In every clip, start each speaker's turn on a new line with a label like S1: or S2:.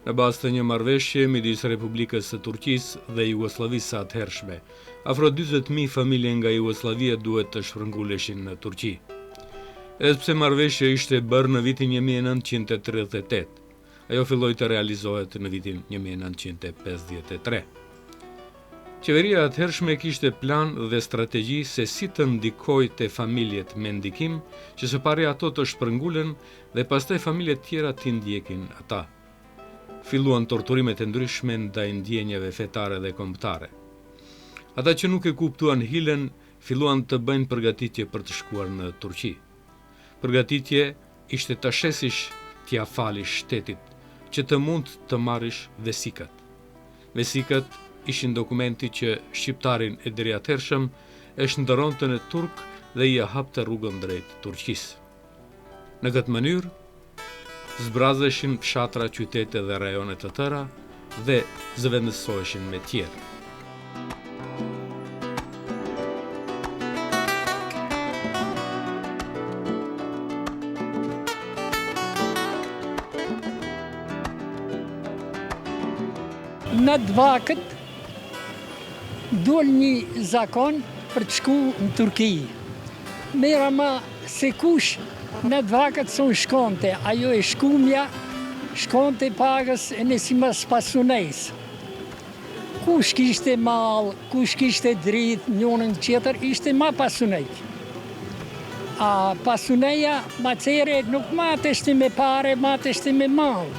S1: Në bazë të një marrëveshje midis Republikës së Turqisë dhe Jugosllavisë së atëhershme, afro 40.000 familje nga Jugosllavia duhet të shpërnguleshin në Turqi. Edhe pse marrëveshja ishte bërë në vitin 1938, ajo filloi të realizohet në vitin 1953. Qeveria atëhershme kishte plan dhe strategji se si të ndikojë te familjet me ndikim, që së pari ato të shpërngulen dhe pastaj familjet tjera t'i ndjekin ata. Filluan torturimet e ndryshme ndaj ndjenjave fetare dhe kombëtare. Ata që nuk e kuptuan hilen, filluan të bëjnë përgatitje për të shkuar në Turqi. Përgatitje ishte të shesish t'ia falish shtetit, që të mund të marrish vesikat. Vesikat ishin dokumenti që shqiptarin e deri atëhershëm e shndërronte në turk dhe i hapte rrugën drejt Turqisë. Në këtë mënyrë, zbrazeshin fshatra, qytete dhe rajone të tëra dhe zëvendësoheshin me tjerë.
S2: Në Dvakët dol një zakon për të shku në Turki. Mera ma se kush në Dvakët son shkonte, ajo e shkumja, shkonte pagës e nësimas pasunes. Kush kishte mal, kush kishte dritë, njënën qëtër, ishte ma pasunej. A pasuneja ma cere nuk mateshte me pare, mateshte me mal.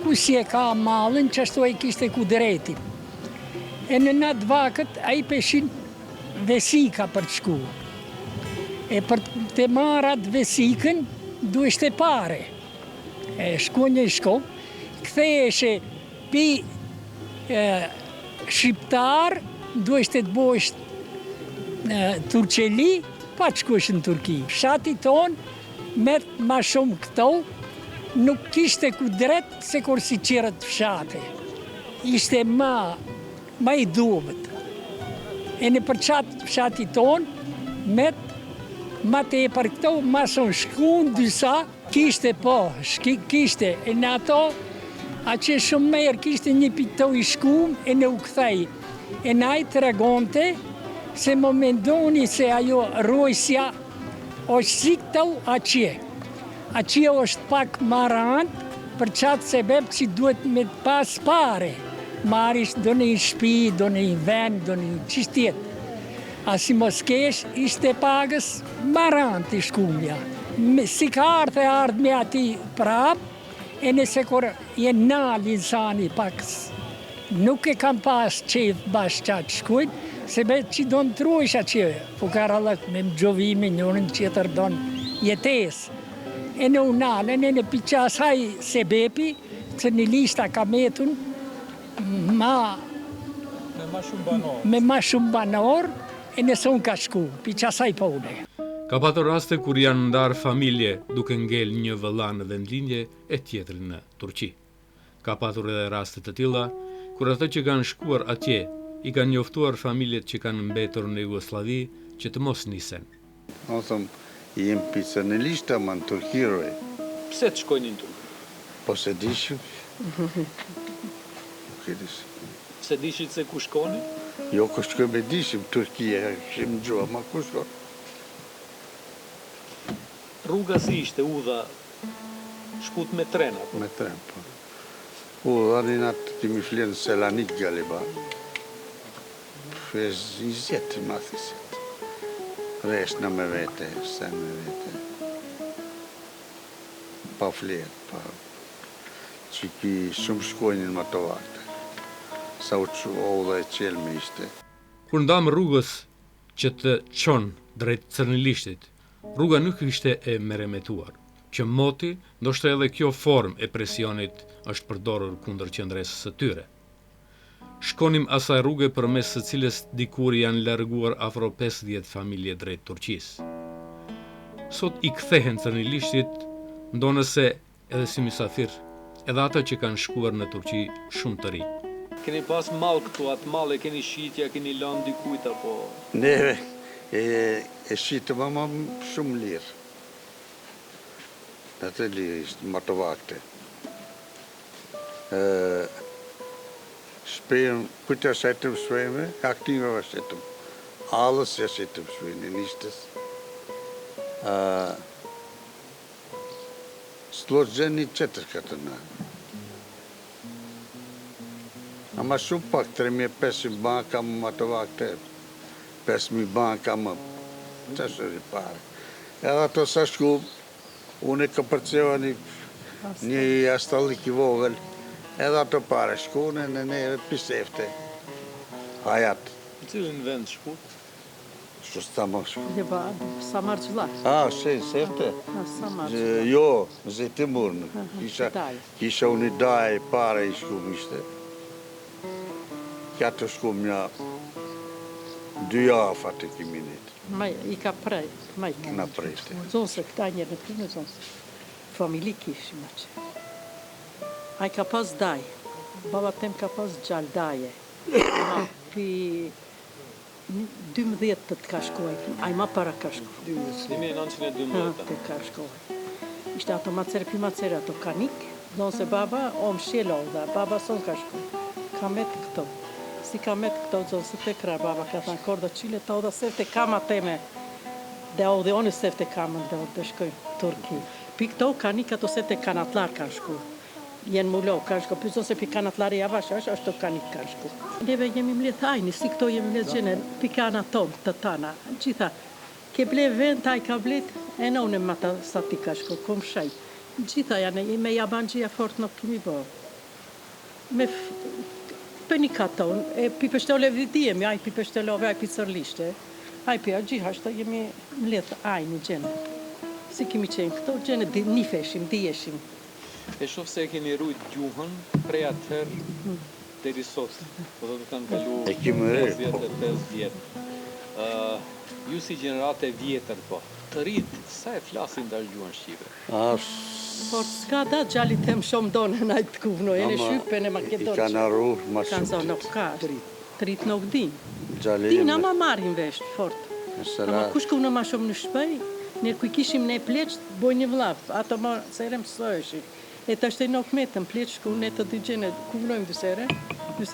S2: Kush e ka malën, që ashtu e kishte ku drejti. E në Dvakët, a i peshin vesika për të shku. E për të marrat vesikën, duheshte pare. E shku një shkop, ktheheshe pi shqiptar, duheshte të bosh Turqeli, pa të shkush në Turki. Fshati ton, met ma shumë këto, nuk kishte ku drejt se kur si qirët fshate. Ishte ma i dubët. E në përqat fshati ton, met ma te për këto, ma son shkun dysa, kishte po, kishte, e në ato, a që shumë merë, kishte një pito i shkum, e në u këthej. E në ajtë të regonte, se më mendoni se ajo rojësja, është si këto aqje. Aqje është pak marant, për qatë sebeb që duhet me pas pare. Marish do një shpi, do një vend, do një qishtjet. A si mos kesh, ishte pagës marant i shkumja. Si ka ardhë me ati prap, e nëse kur jenë nalë insani pakës. Nuk e kam pas qef bashkë qatë shkujt, sebe që do në trujsha që fukarallëk me më gjovime njërën qëtër do në jetes. E në unalën, e në piqasaj sebepi, që një lista ka metun, me ma shumë banor, e nëse unë ka shku, pi qasaj po une.
S1: Ka patur raste kur janë ndarë familje duke ngel një vëlla në vendlindje e tjetrin në Turqi. Ka patur edhe raste të tilla, kur ata që kanë shkuar atje, i kanë njoftuar familjet që kanë mbetur në Jugoslavi që të mos nisen.
S3: Unë thëmë, jem personalisht ama në Turkiroj.
S1: Pse të shkojnë në Turki?
S3: Po se dishim.
S1: Se dishit se ku shkoni?
S3: Jo, ku shkoj me dishim, Turkia, këshim gjua, ma ku shkoj.
S1: Rruga si ishte, udha, shkut me tren, apo?
S3: Me tren, po. Udha një natë të mi flenë Selanik galiba. Fes 20 ma thisit. Reshna me vete, sen me vete. Pa flenë, pa. Që ki shumë shkojnin ma të varte. Sa u që udha e qelme ishte.
S1: Kur ndam rrugës që të qonë drejt Cërnilishtit, rruga nuk ishte e meremetuar. që moti, ndoshta edhe kjo formë e presionit është përdorur kundër qendresës së tyre. Shkonim asaj rruge përmes së cilës dikur janë larguar afro 50 familje drejt Turqisë. Sot i kthehen Thërnilishtit, ndonëse edhe si mysafir, edhe ata që kanë shkuar në Turqi shumë të ri.
S4: Keni pas mall këtu, atë mall e keni shitja, keni lënë dikujt apo?
S3: Neve e shitëm ama shumë lirë. Atë lirë ishte më të vakte. Shpejëm, kujtë e shetëm shpejme, aktive e shetëm. Alës e shetëm shpejme, nishtës. S'lorë gjeni qëtër këtë në. Ama shumë pak, 3.500 banka më të vakte. 5.000 banka më. Që shëri pare. Edhe ato sa shku, unë e këpërceva një astallik i vogël, edhe ato pare shkune në neve pisefte. Hajat.
S4: Në cilin vend shku?
S3: Shta më shku.
S5: Samarçlar.
S3: Sefte?
S5: Samarçlar.
S3: Jo, Zetimurnë. Kisha unë i daj pare i shku mishte. Kja të shku mja 2 javë atë kiminit.
S5: I ka prej, majke.
S3: Na prejte.
S5: Zonë se këta njerë në këtu në zonë se. Familji kishim aqe. A i ka pas daj. Baba tem ka pas gjall daje. Pi 12 të ka shkoj. A i ma para ka shkoj.
S4: 1912.
S5: Të ka shkoj. Ishte ato macere ato kanik. Zonë se baba om shjelo dhe baba son ka shkoj. Ka met këto. Si ka met këto zonë se te kra baba ka thënë korda qile ta oda sefte kama teme. Dhe odhe onë sefte kamën dhe shkojnë Turki. Pi këto kanik ato sefte kanatlar kanë shku. Jenë mullo kanë shku. Pyzon se pi kanatlari javash është të kanik kanë shku. Neve jemi mledh ajni, si këto jemi mledh gjene, pi kana tonë të tana. Gjitha, ke ble vend, taj ka blet, e në unë më ta sa ti ka shku, kom shaj. Gjitha janë, me jabangjia fort nuk kemi bo. Me për një katon, e pi pështole vdijemi, aj pi pështelove, aj pi cërlishte, aj pi a gjihashta jemi mledh ajni gjene. Si kemi qenë këto gjene, nifeshim, dijeshim.
S4: E shoh se e keni rujt gjuhën prej atëherë deri sot. Po do të kanë kalu 55 vjetë. Ju si gjenerate vjetër po, të rritë, sa e flasin dash gjuhën shqipe?
S5: Por s'ka da gjalli tem shumë donë në ajtë kuvno, e në shqype në Makedonë.
S3: I kanë arru ma
S5: Kanë zonë nuk ka, të rritë nuk din.
S3: Gjalli
S5: Din, ama marin veshtë, fort. Ama kush ku në ma shumë në shpej, nërë kuj kishim ne pleqët, boj një vlap, ato ma sere mësojshi. E të është e nuk metëm pleqë, ku ne të dy gjene, kuvnojmë dysere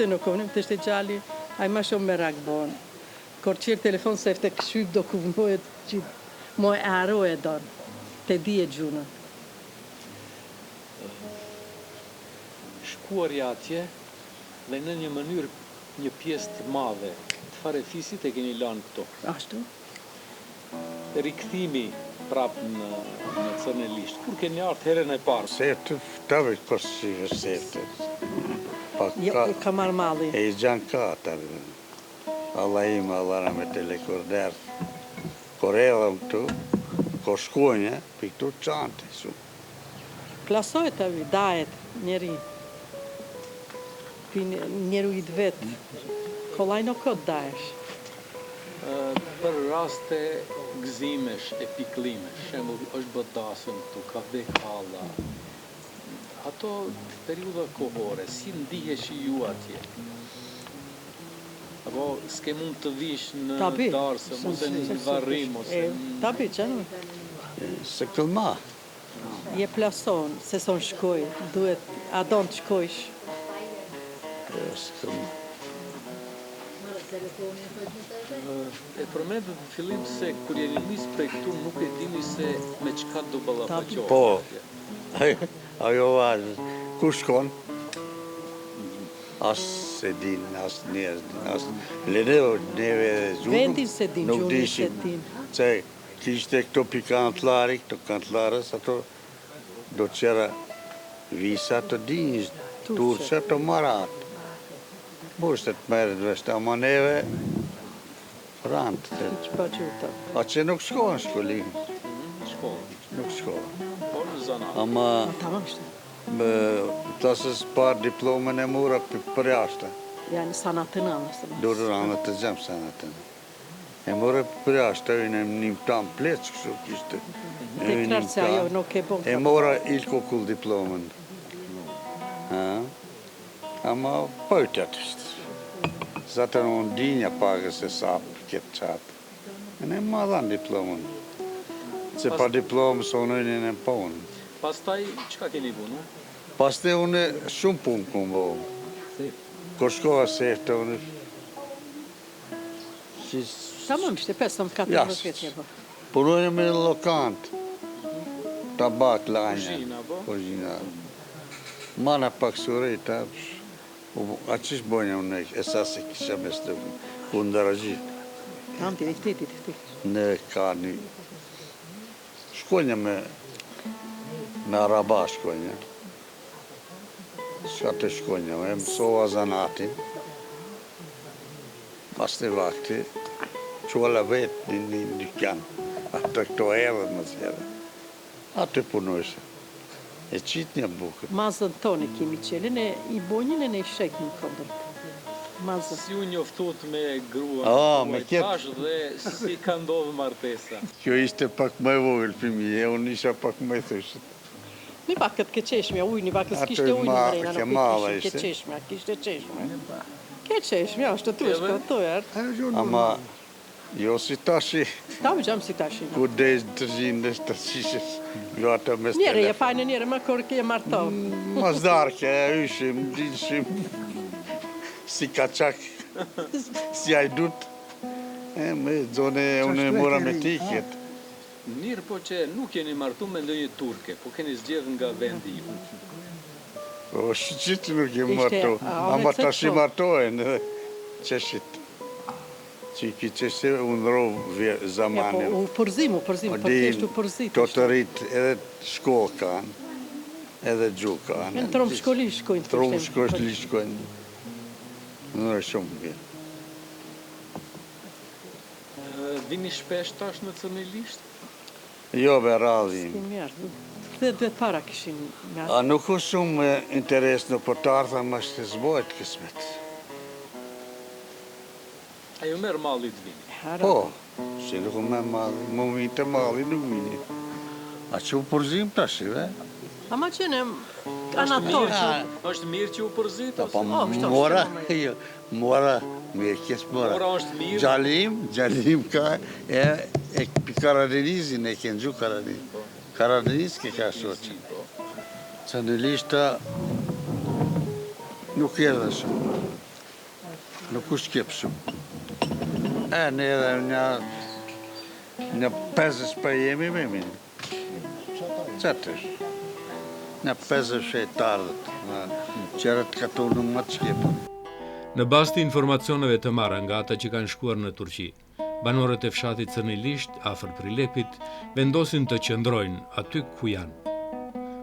S5: nuk kuvnojmë, të është e gjalli, a i ma shumë me rakë bonë. Kor qërë telefon se efte këshyp do kuvnojët, që moj aro e donë, të di e gjunë.
S4: Shkuarja atje dhe në një mënyrë një pjesë të madhe të farefisit e keni lanë këto.
S5: Ashtu?
S4: Rikthimi prapë në Thërnilisht. Kur keni ardhur herën e parë?
S3: Sefte, tave kërësive sefte.
S5: Ka marrë malli.
S3: E i gjanë ka tave. Allah im, Allah rame të lekorder. Kor edhëm këtu, kor shkuonja, për këtu qante shumë.
S5: Plasoj të vi, dajet, njeri. Njeru i të vetë. Kolaj nuk këtë dajesh.
S4: Për raste gëzimesh e piklimesh, shembull është bëdasën këtu, ka vdek halla. Ato periudha kohore, si ndiheshi ju atje? Apo s'ke mund të vish në darse, ose në varrim, ose...
S5: Tabi, që në?
S3: Se këllma.
S5: Je plason, se son shkoj, duhet, a don të shkojsh?
S3: Se këllma.
S4: E përmendët në fillim se kur jeni nis prej këtu nuk e dini se me çka do ballafaqohet.
S3: Po. Ajo vazhë. Ku shkon? As se din, as njerëz din, as neve zhurëm.
S5: Vendin se din, gjumi se din.
S3: Se kishte këto pi kantlari, këto kantlarës, ato do qera visa të dinjës, turqë të marat. Bushtë të merët vështë, ama neve rantë.
S5: Që pa gjuta.
S3: A që nuk shkohen shkollinë.
S4: Shkollë.
S3: Nuk shkohen.
S4: Por
S3: Ama
S5: Tamam işte.
S3: tasız par diplomën e mora për jashtë.
S5: Yani sanatını anlasın.
S3: Dur anlatacağım sanatını. E mora për jashtë, në një tam pleç kështu kishte.
S5: Tekrar se ajo nuk e bon.
S3: E mora ilkokull diplomën. Ha? Ama pëjtët është. Zatër unë dinja pagës e sapë këtë qatë. E ne ma dhanë diplomën. Se pa diplomë së unë në ponë.
S4: Pastaj, çka keni punu?
S3: Paste unë shumë punë këmë bo. Kur shkova se efte unë...
S5: Tamam işte 15-14 vjet je bo.
S3: Punojnë me lokantë. Tabak, lanja.
S4: Kuzhina, po?
S3: Kuzhina. Mana pak surejta. A qish bojnë unë e sa se kisha me stëpën. Ku ndërëgjit.
S5: Tamam direkti.
S3: Në ka një... Shkonja me araba shkonja. Shka të shkonja, me mësova zanatin. Pas të vakti, quala vetë një dykjan. Atë këto erët më zjerë. Atë punojshë. E qitë një bukët.
S5: Mazën tonë kemi qelin e i bonjën e ne i shek në këndër. Mazën.
S4: Si u njoftot me gruan
S3: Me
S4: tuaj tash dhe si ka ndodhur martesa?
S3: Kjo ishte pak më e vogël fëmijë, unë isha pak më e thëshët.
S5: Një bakët ke qeshmja, ujnë, një bakët s'kishte
S3: Atë
S5: ujnë në mrejna,
S3: ke
S5: nuk
S3: malla
S5: i kishte
S3: ishte.
S5: qeshmja, kishte qeshmja. Ke qeshmja, është të tushko, të erë.
S3: Ama jo si tashi,
S5: Ta u gjam si tashin.
S3: ku dejsh të gjindës të qishës, luata me
S5: Njere je fajnë njere, më kur ke martoh.
S3: Mazdarke, yshim, dilshim, si kaçak, si ajdut. Me zone unë e mora me tiket.
S4: Mirë po që nuk jeni martu me ndonjë turke, po keni zgjedh nga vendi ju.
S3: O shqit nuk e
S5: Ishte,
S3: marto,
S5: a,
S3: ama
S5: me
S3: tash i
S5: cëtë
S3: martohen edhe qeshit. Që ki qeshte unë rovë
S5: Ja, po
S3: zamanin.
S5: u përzimu, për thjesht u përzit.
S3: To të rritë edhe shkollë kanë, edhe gjuhë kanë.
S5: Në tromë shkolli shkojnë. të
S3: Tromë
S5: shtem.
S3: shkolli shkojnë. Në shumë mirë.
S4: Vini shpesh tash në Cënilisht?
S3: Jo, be radhin.
S5: Kemi ardhur. 10 vjet para kishin nga.
S3: A nuk u shumë interes në portarë, ma shte zbojt kësmet.
S4: A ju merë mallit vini?
S3: Po, si nuk u me malli, më vinë të malli nuk vini. A që u përzim tash, ve?
S5: Ama që ne anator.
S4: Është mirë që u përzit?
S3: Po,
S5: shto,
S3: mora,
S5: shto,
S3: jo, mora, me kjes mora.
S4: Mora është mirë?
S3: Gjallim ka, e Karadenizin e kënë gju Karadeniz. Karadeniz ke ka shoqë. Cënilishta nuk edhe shumë. Nuk u shkep shumë. Ne edhe një 50 për jemi me minë. Qatë është. Një 50 shetarët. Qërët këtu në më të shkepën.
S1: Në bazë të informacioneve të marra nga ata që kanë shkuar në Turqi, banorët e fshatit Cënilisht, afër Prilepit, vendosin të qëndrojnë aty ku janë.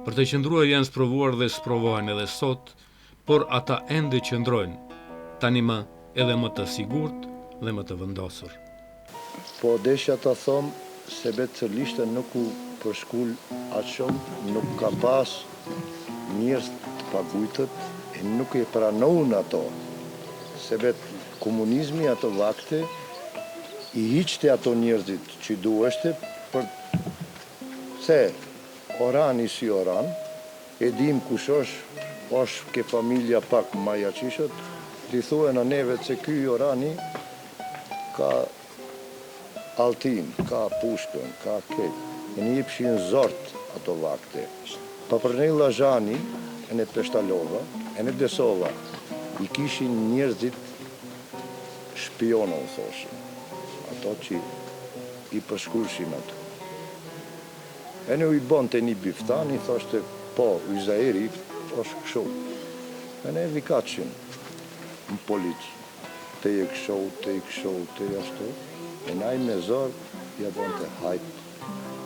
S1: Për të qëndruar janë sprovuar dhe sprovohen edhe sot, por ata ende qëndrojnë, tani më edhe më të sigurt dhe më të vendosur.
S6: Po desha të thom se betë Cënilishta nuk u përshkull atë shumë, nuk ka pas njërës të pagujtët e nuk e pranohun ato. Se betë komunizmi ato vakte i hiqte ato njërzit që dueshte për se orani si oran, e dim kush është ke familja pak ma jaqishët, ti thue në neve se ky orani ka altin, ka pushkën, ka ketë. E një pëshin zort ato vakte. Pa për ne Lajani, e ne Peshtalova, e ne Desova, i kishin njerëzit shpionë, u thoshin. Ato që i përshkurshin ato. E ne u i bon të një biftan, i thoshte, po, Yzairi është këshu. E ne vikachin në policë. Te i këshu, te i këshu, te i ashtu. E naj me zorë, ja bon të hajtë.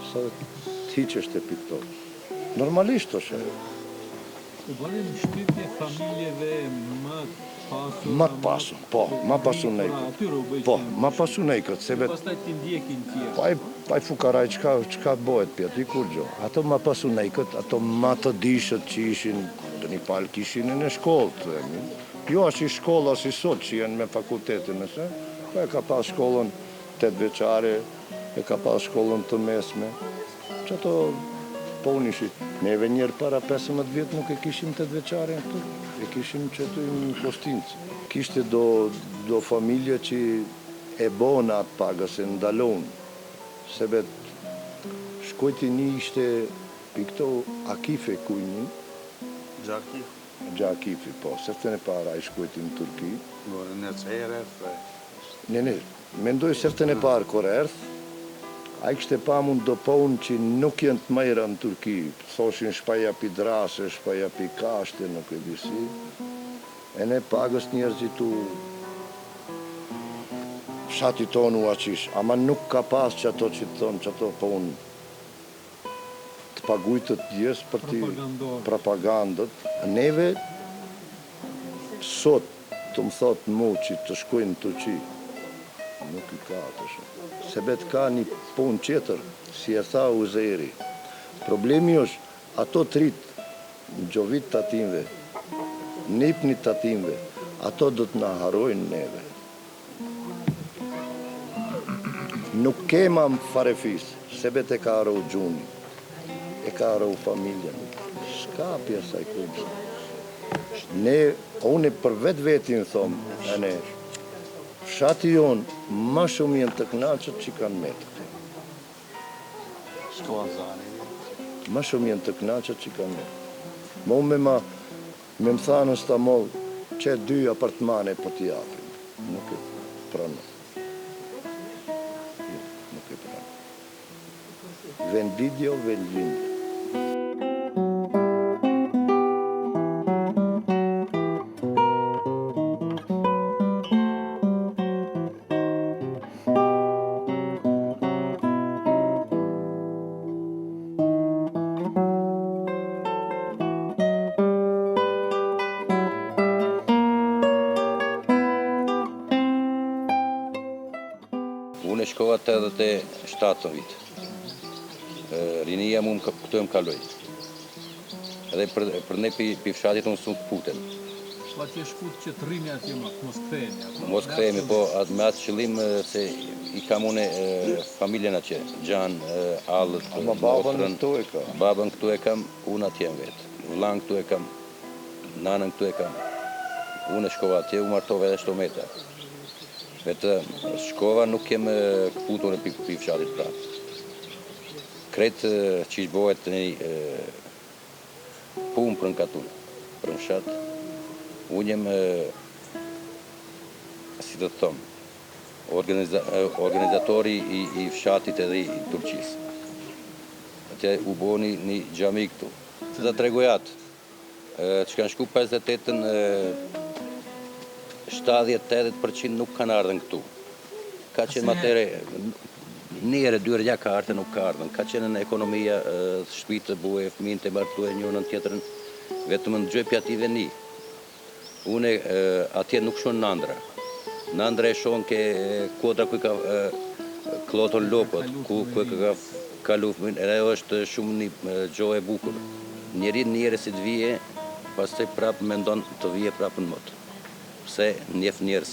S6: Sa të hiqështë e pikto. Normalisht është.
S4: U bënin shtypje familjeve më pasur.
S6: Ma të pasun, po, ma pasun
S4: Pra,
S6: nejkët.
S4: atyre u bëjë
S6: Po,
S4: qenë.
S6: ma pasun nejkët, se vetë
S4: Pastaj ti ndjekin tjerë.
S6: pa i fukaraj, qka bëhet për ati kur gjo. Ato ma pasun nejkët, ato ma të dishët që ishin, dhe një palë kishin në shkollë, të themi. Jo ashtë i shkolla si sot që janë me fakultetin nëse, pa e ka pas shkollën 8 veçare, e ka pas shkollën të mesme, që ato po unë ishi. Neve njerë para 15 vjetë nuk e kishim 8 veçare në këtu, e kishim që të në Kostincë. Kishte do familje që e bona atë pagës, e ndalon, se vetë shkojti një ishte i këto Akife kujnin, Gjakifi, po, sërtën e para i shkojti në Turki.
S3: Në të herët,
S6: Ne, mendoj sërtën e parë kur erth, a i kështë e pa mund do ponë që nuk jenë të majra në Turki, thoshin shpaja pi drase, shpaja pi kashte, nuk e disi, e ne pagës njerëzitu shati tonë u aqish, ama nuk ka pas që ato që të thonë, që ato ponë të pagujtët djesë për ti propagandët. Neve, sot, të më thotë mu që të shkojnë në Turqi, nuk i ka të shumë. Se bet ka një punë qeter, si e tha Uzeri. Problemi është, ato trit, në gjovit të atimve, nipni të atimve, ato do të na harojnë neve. Nuk kema më farefis, se bet e ka arru gjuni, e ka arru familjen. Shka pjesa i kujmë. Ne, une për vetë vetin thomë, e ne, fshati jonë ma shumë jenë të knaqët që kanë metë. Ma shumë jenë të knaqët që kanë metë. Mo me më thanë në Stamol, që 2 apartmane po t'i apim. Nuk e pranë. Nuk e pranë. Vendidio, vendindio.
S7: Unë e shkova 87 vit. Rinia mu këtu e më kaloj. Edhe për ne pi fshatit unë su të puten.
S4: Po atje shkut që të rrini atje mos kthehemi.
S7: Mos kthehemi, po me atë qëllim se i kam une familjen atje, Gjan, Allët,
S6: Ama babën këtu e ka.
S7: Babën këtu e kam, unë atje më vetë. Vlan këtu e kam, nanën këtu e kam. Unë e shkova atje, u martove edhe shtometa. Vetë shkova nuk kem këputur e pi fshatit prapë. Kretë që ishbohet një punë për në katull, për në fshat, unë jem, si të thomë, organizatori i fshatit edhe i Turqisë. Atje u bo një gjami këtu. Se të tregoj atë, që kanë shku 58-ën, 70-80% nuk kanë ardhen këtu. Ka qenë matere, njëre, dyre ja ka ardhen, nuk ka ardhen. Ka qenë në ekonomia, shpitë të bue, fëmijën të martue njënën tjetërën, vetëm në gjëpja ative një. Une atje nuk shonë nëndra. Nëndra e shonë ke kodra ku ka kloton lopët, ku ka kalu fëmijën, edhe është shumë një gjohë e bukur. Njëri si të vije, pas të prapë mendon të vije prapë në motë. Pse njef njerës,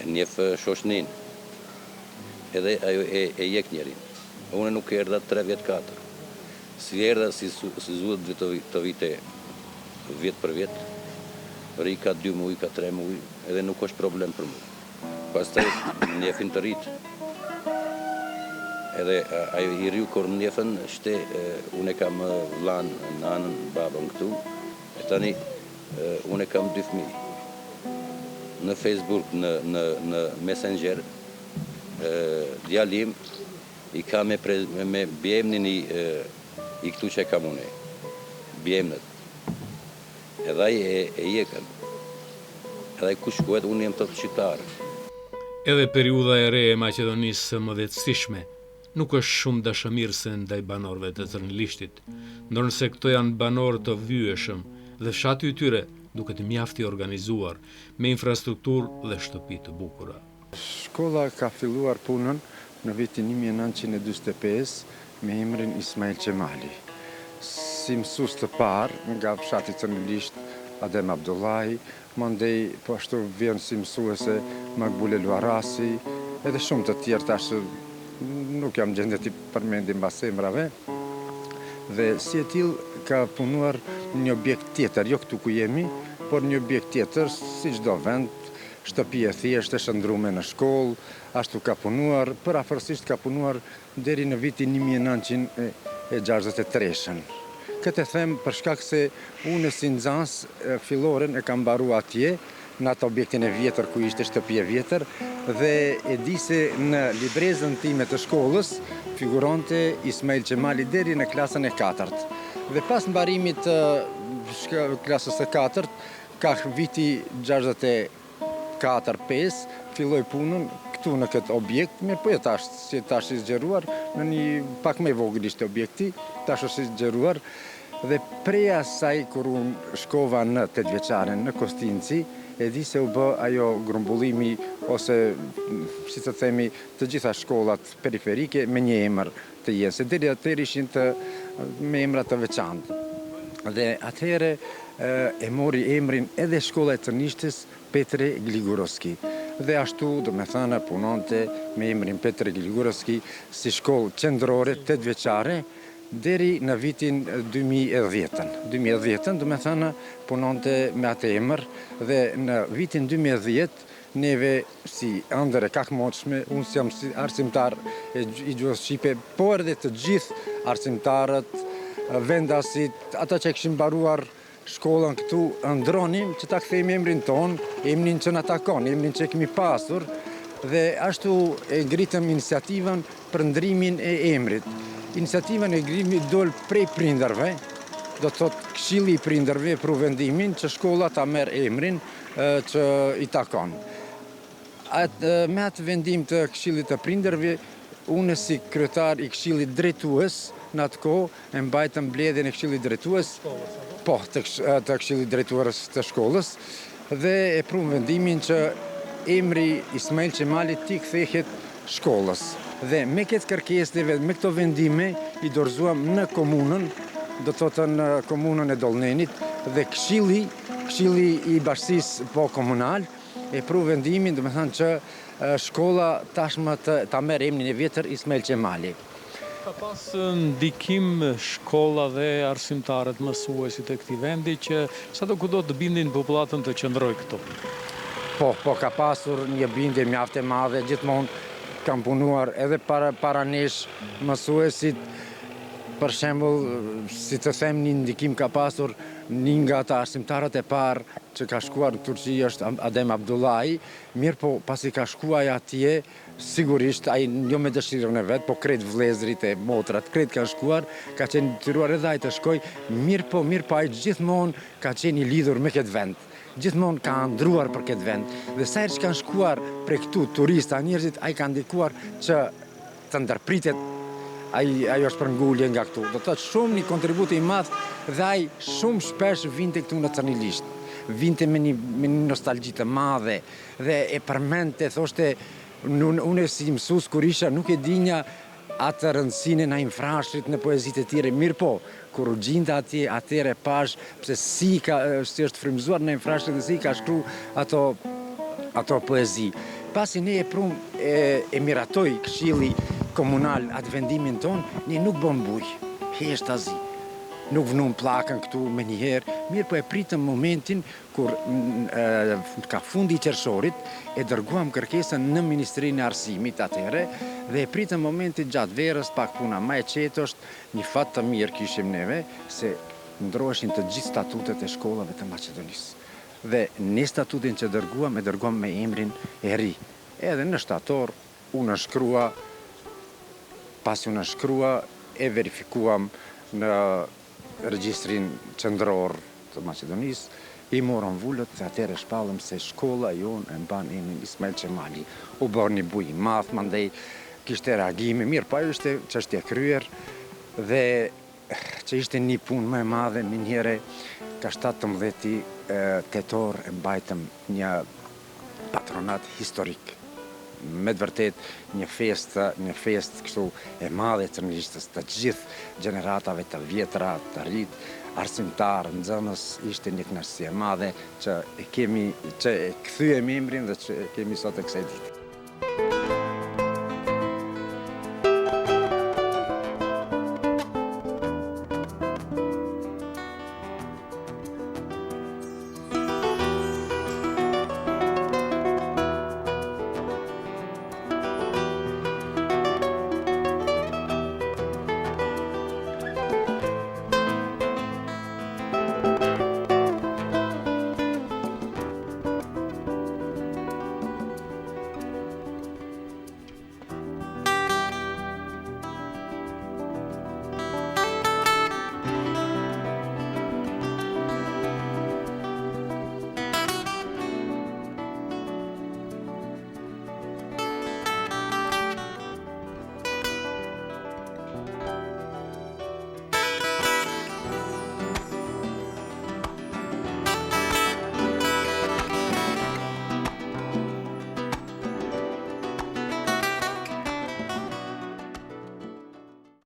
S7: njef shoshnin, edhe ajo e jek njerin. Une nuk erda 3 vjetë 4. Si erda si zuhet të vite vjetë për vjetë, ri ka 2 muj, ka 3 muj, edhe nuk është problem për mu. Pas të njefin të rritë. Edhe ajo i riu kur njefën, une kam vlan, nanën, babën këtu, e tani une kam 2 fëmijë. Në Facebook, në Messenger, djalim i ka me bjemnin i këtu që kam une, bjemnët. Edhe e jekën. Edhe ku shkuet, unë jem të shqiptarë.
S1: Edhe periudha e re e Maqedonisë së Mëdhetësishme nuk është shumë dashamirëse ndaj banorëve të Zërnlishtit, ndërsa këto janë banorë të vyeshëm dhe fshati i tyre duket mjaft i organizuar, me infrastrukturë dhe shtëpi të bukura.
S8: Shkolla ka filluar punën në vitin 1945 me emrin Ismail Qemali. Si mësues të parë nga fshati Cërnilisht Adem Abdullahi, mandej po ashtu vjen si mësuese Makbule Luarasi, edhe shumë të tjerë tash nuk jam gjendje t'i përmendim mbas emrave. Dhe si e tillë ka punuar një objekt tjetër, jo këtu ku jemi, por një objekt tjetër si çdo vend, shtëpi e thjeshtë, shndrume në shkollë, ashtu ka punuar, për afërsisht ka punuar deri në vitin 1963. Këtë e them për shkak se unë si nxënës filloren e kam mbaruar atje, në atë objektin e vjetër ku ishte shtëpi e vjetër, dhe e di se në librezën time të shkollës figuronte Ismail Qemali deri në klasën e 4. Dhe pas mbarimit të klasës e 4, ka viti 64-5, filloi punën këtu në këtë objekt, mirë po tash i zgjeruar, në një pak më vogël ishte objekti, tash është i zgjeruar, dhe prej asaj kur unë shkova në 8 vjeçaren në Kostinci, e di se u bë ajo grumbullimi ose, si të themi, të gjitha shkollat periferike me një emër të jenë, se deri atëherë ishin me emra të veçantë. Dhe atëherë e mori emrin edhe shkolla e Cërnishtes Petre Gligurovski. Dhe ashtu, do me thënë, punonte me emrin Petre Gligurovski si shkollë qendrore 8 vjeçare, deri në vitin 2010. 2010, do me thënë, punonte me atë emër, dhe në vitin 2010, neve si ëndër e kakmoqshme, unë si jam si arsimtar i gjuhës shqipe, por edhe të gjithë arsimtarët, vendasit, ata që kishin mbaruar shkollën këtu, ndronim që ta kthejmë emrin ton, emrin që na takon, emrin që kemi pasur, dhe ashtu e ngritëm iniciativën për ndrimin e emrit. Iniciativën e ngrimit dol prej prindërve, do të thotë këshilli i prindërve për vendimin që shkolla ta merr emrin që i takon. Me atë vendim të këshillit të prindërve, unë si kryetar i këshillit drejtues, në atë kohë e mbajtëm mbledhjen e këshillit drejtues, po, të këshillit drejtues të shkollës, dhe e prum vendimin që emri Ismail Qemali ti kthehet shkollës. Dhe me këtë kërkesë, me këto vendime, i dorëzuam në komunën, do të thotë në komunën e Dollnenit, dhe këshilli i bashkisë komunal, e pru vendimin, do me thënë që shkolla tashmë ta merr emrin e vjetër Ismail Qemali.
S4: Ka pas ndikim shkolla dhe arsimtarët, mësuesit e këtij vendi që sadokudo të bindin popullatën të qëndroj këtu.
S8: Po, ka pasur një bindje mjaft e madhe, gjithmonë kam punuar edhe para nesh mësuesit, për shembull, si të them, një ndikim ka pasur një nga ata arsimtarët e parë që ka shkuar në Turqi është Adem Abdullahi, mirë po pasi ka shkuar atje, sigurisht, ai jo me dëshirën e vet, po krejt vëllezërit e motrat, krejt ka shkuar, ka qenë detyruar edhe ai të shkoj, mirë po ai gjithmonë ka qenë i lidhur me këtë vend. Gjithmonë ka ndruar për këtë vend. Dhe sa herë që kanë shkuar prej këtu turista, njerëzit, ai ka ndikuar që të ndërpritet. Ai është për ngulje nga këtu. Do të thotë shumë një kontribut i madh, dhe ai shumë shpesh vinte këtu në Cërnilisht. Vinte me një nostalgji të madhe dhe e përmendte, thoshte, unë si mësues kur isha nuk e dinja atë rëndësinë e infrashtit në poezitë e tjera, mirë po, kur u gjinda atje, atëherë pash pse si është frymëzuar në infrashtit dhe si ka shkruar ato poezi. Pasi ne e miratoi këshilli komunal atë vendimin ton, ne nuk bëm bujë, heshtazi. Nuk vënum plakën këtu me njëherë, mirë po e pritëm momentin kur ka fundi i qershorit, e dërguam kërkesën në Ministrinë e Arsimit atëherë, dhe e pritëm momentin gjatë verës, pak puna ma e qetosht, një fat të mirë kishim neve, se ndroheshin të gjithë statutet e shkollave të Maqedonisë. Dhe në statutin që dërguam, e dërguam me emrin e ri. Edhe në shtator, unë shkrua, pasi unë shkrua, e verifikuam në regjistrin qendror të Maqedonisë, i morëm vullët dhe atëherë shpallëm se shkolla jonë e mban emrin Ismail Qemali. U bërë një bujë i madh, mandej kishte reagime, mirë, pa ishte çështje kryer, dhe që ishte një punë më e madhe, me njëre ka 17 tetor e mbajtëm një patronat historik. Me të vërtet një fest kështu e madhe e Cërngjishtës të gjithë gjeneratave të vjetra, të rit, arsimtar, nxënës, ishte një kënaqësi e madhe që e kthye emrin dhe që kemi sot e kësaj dite.